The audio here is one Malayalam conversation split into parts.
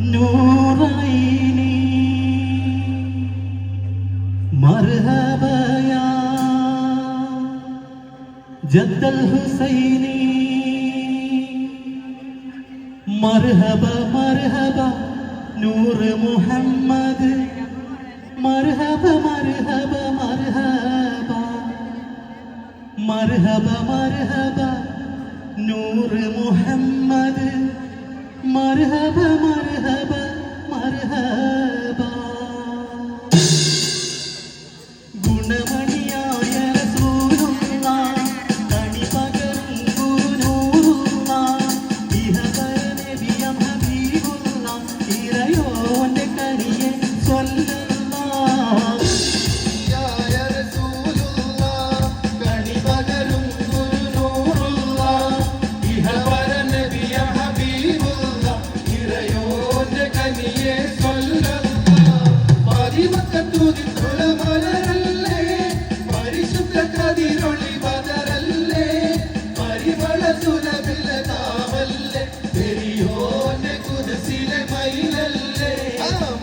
نوريني مرحبا يا جد الحسيني مرحبا مرحبا نور محمد مرحبا مرحبا مرحبا مرحبا مرحبا نور محمد مرحبا مرحبا مرحبا ഗുണമണിയായ റസൂലുള്ള കണിപകരും ഗുരുനൂറുള്ള ഇഹപര നബിയം ഹബീബുള്ള ഇറയോന്റെ കനിയെ സ്വല്ലല്ലാഹ് യാ റസൂലുള്ള കണിപകരും ഗുരുനൂറുള്ള ഇഹപര നബിയം ഹബീബുള്ള ഇറയോന്റെ കനിയെ സ്വല്ലല്ലാഹ് പതിമക്കത്തൂതി തുലമലരല്ലേ പരിശുദ്ധ കതിരൊളി ബദറല്ലേ പരിമള സുലഭില നാമല്ലേ പെരിയോന്റെ കുദസിലെ മൈലല്ലേ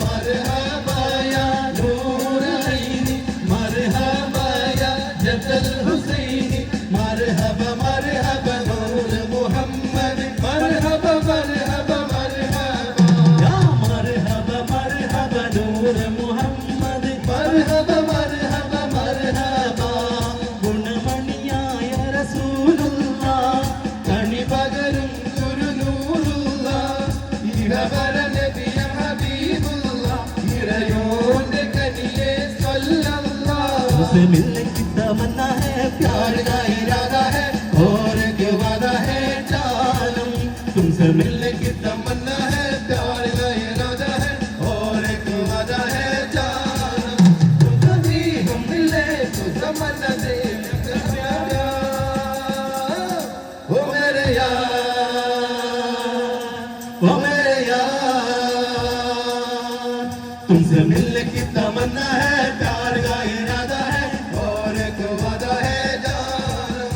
മർഹബായ നൂറൈനി മർഹബായ ജദൽ ഹുസൈനി മർഹബ മർഹബ നൂർ മുഹമ്മദ് മർഹബ മർഹബ മർഹബ യാ മർഹബ മർഹബ നൂർ മുഹമ്മദ് മർഹബ മർഹബ മർഹബ ഗുണമണിയായ റസൂലുള്ള കണിപകരും ഗുരുനൂറുള്ള ഇഹപര നബിയ ഹബീബുള്ള ഇറയോന്റെ കനിയെ സ്വല്ലല്ലാഹ് तुमसे मिलने की तमन्ना है प्यार का इरादा है और के वादा है जानम तुमसे मिलने की तमन्ना है प्यार का इरादा है और एक वादा है जानम तुम कभी हम मिले तो तमन्ना दे प्यार ओ मेरे यार तुमसे मिलने की तमन्ना है प्यार का इरादा है और एक वादा है जानम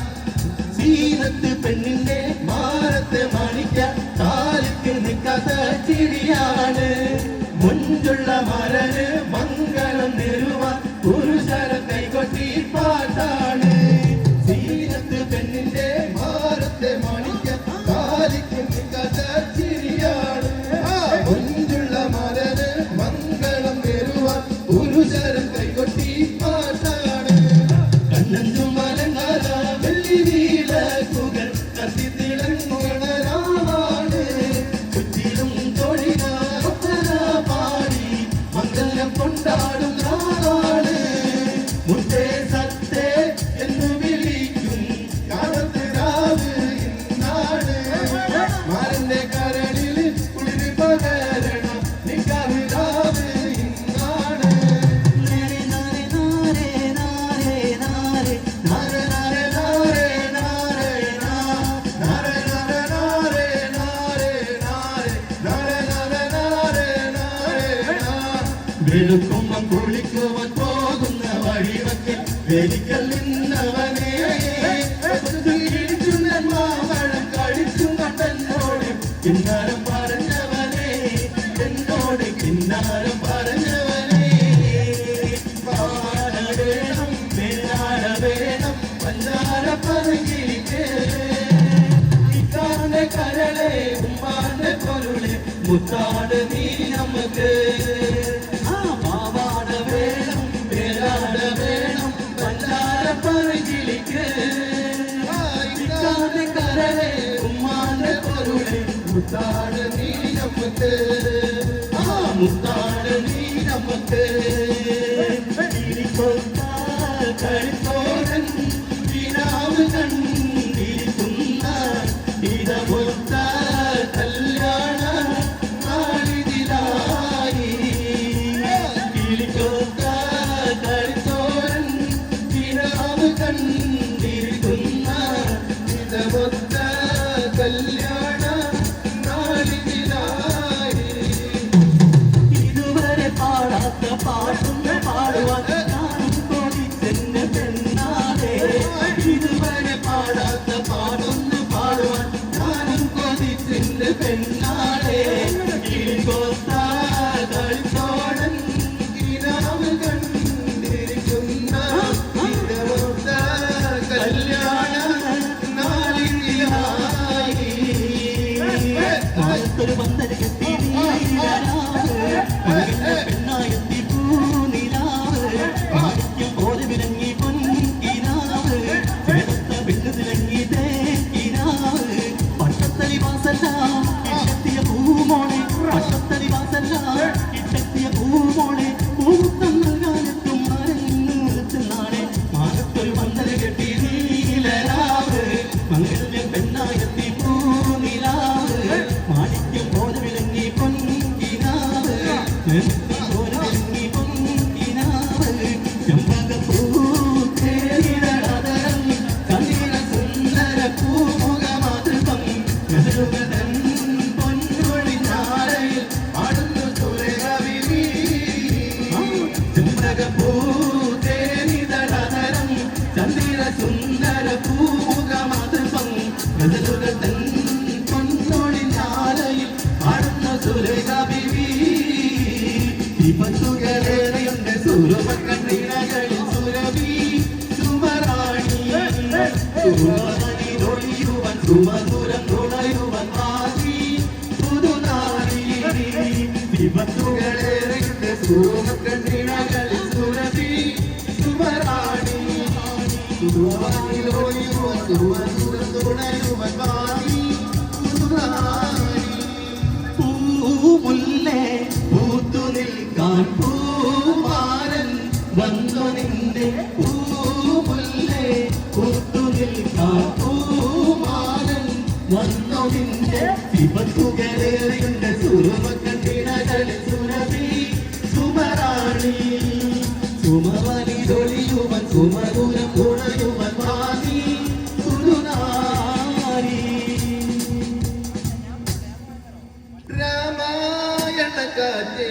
സീനത്ത് പെണ്ണിന്റെ മാനത്തെ മാണിക്ക താലിക്ക് നിൽക്കാത്ത ചിരിയാണ് മുഞ്ചുള്ള മരന് മംഗളം നേരുവാൻ പുരുഷര കൈകൊട്ടി പാട്ടാണ് സീനത്ത് പെണ്ണിന്റെ മാനത്തെ മാണിക്ക താലിക്ക് നിൽക്കാത്ത ചിരിയാണ് മുഞ്ചുള്ള മരന് മംഗളം നേരുവാൻ പുരുഷര കൈകൊട്ടി പാട്ടാണ് കണ്ണഞ്ചു മലങ്ങാല വെള്ളി വീലക്കുകൾ കത്തിത്തിളങ്ങുകളാണ് ചുറ്റിലും തൊഴിലാള പാടി മംഗലം കൊണ്ടാടും നാളാണ് മുത്തേ സത്തേ എന്ന് വിളിക്കും കാലത്ത് രാവ് ഇന്നാണ് മാരന്റെ കരളിൽ കുളിര് പകരണം നിക്കാവ് രാവ് ഇന്നാണ് നാരെ നാരെ നാരെ നാരെ നാരെ നാരെ നാരെ നാരെ നാരെ നാരെ നാരെ നാരെ നാരെ നാരെ നാരെ നാരെ വെളുക്കുമ്പം കുളിക്കുവാൻ പോകുന്ന വഴിവക്കൽ വെലിക്കൽ നിന്നവനെ ഇടിച്ചുന്നൻ മാവളം കഴിച്ചും കണ്ടെന്നോട് കിന്നാരം പറഞ്ഞവനെ എന്നോട് കിന്നാരം പറഞ്ഞവനെ പാട വേണം മേലാട വേണം പഞ്ചാര പറകിലിക്ക് ഇക്കാന്റെ കരളെ ഉമ്മാന്റെ പൊരുളെ മുത്താട് നീ നമുക്ക് പാവാട വേണം മേലാട വേണം പഞ്ചാര പറകിലിക്ക് ഇക്കാന്റെ കരളെ ഉമ്മാന്റെ പൊരുളെ മുത്താട് നീ നമുക്ക് മുത്താട് നീ നമുക്ക് കരിത്തോരൻ വിനാവ് കണ്ടിരിക്കുന്ന ഇടപൊത്ത കല്യാണ നാളിതിലായി കിളിക്കൊത്ത കരിത്തോരൻ വിനാവ് കണ്ടിരിക്കുന്ന ഇടപൊത്ത കല്യാണ നാളിതിലായി ഇതുവരെ പാടാത്ത പാട്ടുന്ന മാനത്തൊരു പന്തൽ കെട്ടി പെണ്ണായെത്തി പൂനിലാവ് മാണിക്യം പോലെ വിലങ്ങി പൊൻകിനാവ് ചേർത്ത പെണ്ണു തിളങ്ങി തേക്കിനാവ് പട്ടത്തലി വാസല്ല കിട്ടെത്തിയ പൂമോളെ പട്ടത്തലി വാസല്ല കിട്ടെത്തിയ പൂമോളെ പൂമുത്തം നൽകാനെത്തും മരങ്ങെത്തുന്നാളെ മാനത്തൊരു പന്തൽ കെട്ടി നീലരാവ് മംഗല്യം പെണ്ണായെത്തി പൂനിലാവ് മാണിക്യം പോലെ വിലങ്ങി പൊൻകിനാവ് പോലെ വിലങ്ങി പൊൻകിനാവ് ചെമ്പകപ്പൂ തേരിടതരം കണ്ണിന സുന്ദര പൂമുഖമാതൃകം മെഹറുകതൻ പൊന്നൊളിഞ്ഞാരയിൽ ആടുന്നു സുരകവിനി ചെമ്പകപ്പൂ തേരിടതരം ചന്ദ്രിന സുന്ദര പൂമുഖമാതൃകം മെഹറുകതൻ പൊന്നൊളിഞ്ഞാരയിൽ ആടുന്നു സുരകവിനി വിപത്തുകളേറെയുണ്ട് സുരമക്കണ്ണിനകളിൽ സുരഭി സുമറാണി സുമറാണിയൊളിയുവൻ സുമധുരം നുണയുവൻ വാസി പുതുനാളി വിപത്തുകളേറെയുണ്ട് സുരമക്കണ്ണിനകളിൽ സുരഭി സുമറാണി സുമറാണിയൊളിയുവൻ സുമധുരം നുണയുവൻ വാസി പുതുനാളി പൂമുല്ലേ പൂത്തു നിൽക്കാൻ പൂമാരൻ വന്നു നിന്റെ പൂമുല്ലേ പൂത്തു നിൽക്കാൻ പൂമാരൻ വന്നു നിന്റെ വിപത്തുകളേറിയുണ്ട് സുരമക്കണ്ണിനകളിൽ സുരഭി സുമറാണി സുമവനിതൊളിയുവൻ സുമധുരം തുണയുവൻ വാസി സുരുനാരി രാമായണ കാറ്റേ